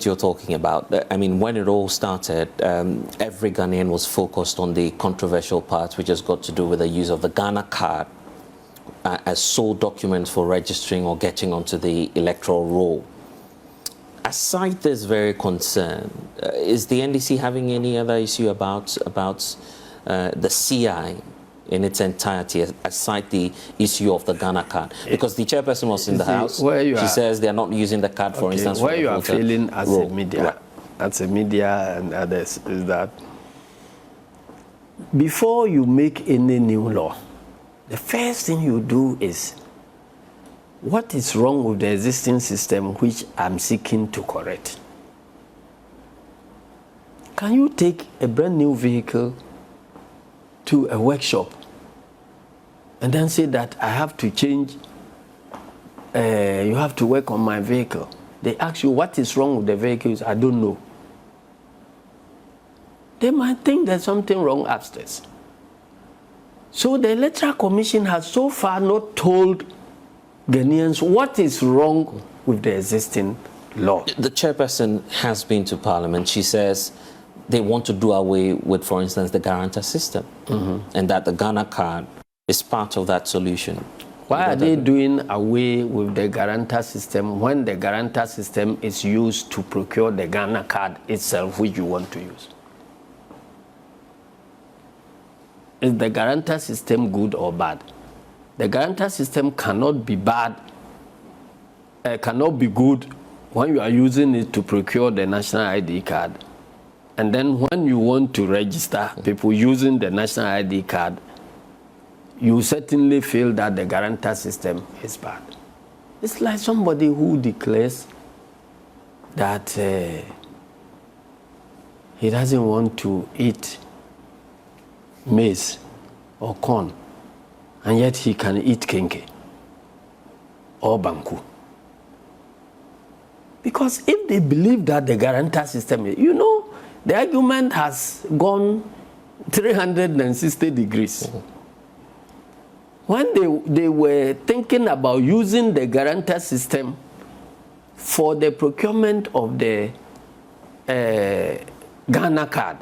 point you're talking about. I mean, when it all started, every Ghanaian was focused on the controversial part, which has got to do with the use of the Ghana card as sole document for registering or getting onto the electoral roll. Aside this very concern, is the NDC having any other issue about the CI in its entirety, aside the issue of the Ghana card? Because the chairperson was in the house. She says they are not using the card, for instance. Where you are feeling as a media, and others, is that before you make any new law, the first thing you do is, what is wrong with the existing system which I'm seeking to correct? Can you take a brand new vehicle to a workshop and then say that I have to change, you have to work on my vehicle? They ask you what is wrong with the vehicles. I don't know. They might think there's something wrong upstairs. So the Electoral Commission has so far not told Ghanaians what is wrong with the existing law. The chairperson has been to Parliament. She says they want to do away with, for instance, the guarantor system, and that the Ghana card is part of that solution. Why are they doing away with the guarantor system when the guarantor system is used to procure the Ghana card itself, which you want to use? Is the guarantor system good or bad? The guarantor system cannot be bad, cannot be good when you are using it to procure the national ID card. And then when you want to register people using the national ID card, you certainly feel that the guarantor system is bad. It's like somebody who declares that he doesn't want to eat maize or corn, and yet he can eat kenke or banku. Because if they believe that the guarantor system is, you know, the argument has gone 360 degrees. When they were thinking about using the guarantor system for the procurement of the Ghana card,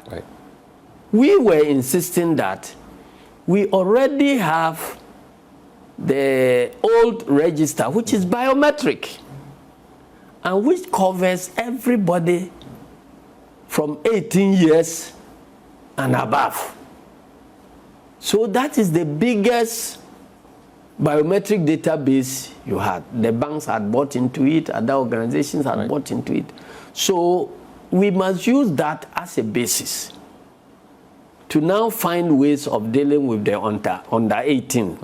we were insisting that we already have the old register, which is biometric, and which covers everybody from 18 years and above. So that is the biggest biometric database you had. The banks had bought into it, other organizations had bought into it. So we must use that as a basis to now find ways of dealing with the under 18.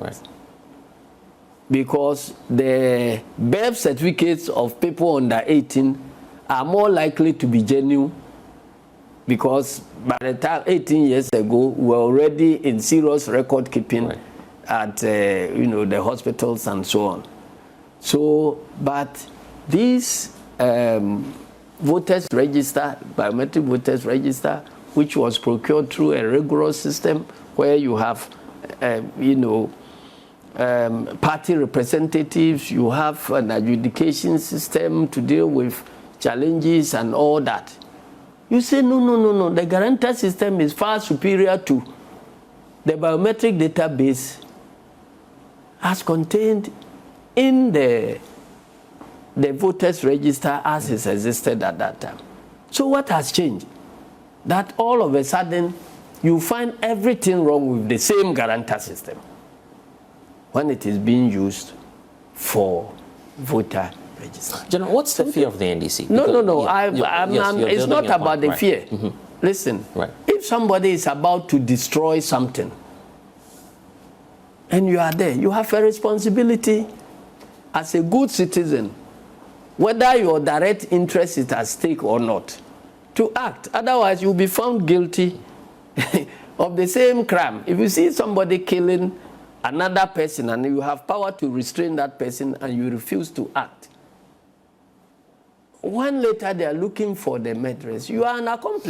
Because the birth certificates of people under 18 are more likely to be genuine, because by the time 18 years ago, we were already in serious record keeping at you know, the hospitals and so on. So, but these voters register, biometric voters register, which was procured through a rigorous system where you have, you know, party representatives, you have an adjudication system to deal with challenges and all that. You say, no, the guarantor system is far superior to the biometric database as contained in the voters register as it existed at that time. So what has changed? That all of a sudden you find everything wrong with the same guarantor system when it is being used for voter register. General, what's the fear of the NDC? No. It's not about the fear. Listen, if somebody is about to destroy something and you are there, you have a responsibility as a good citizen, whether your direct interest is at stake or not, to act. Otherwise, you'll be found guilty of the same crime. If you see somebody killing another person and you have power to restrain that person and you refuse to act, when later they are looking for the murderers, you are an accomplice.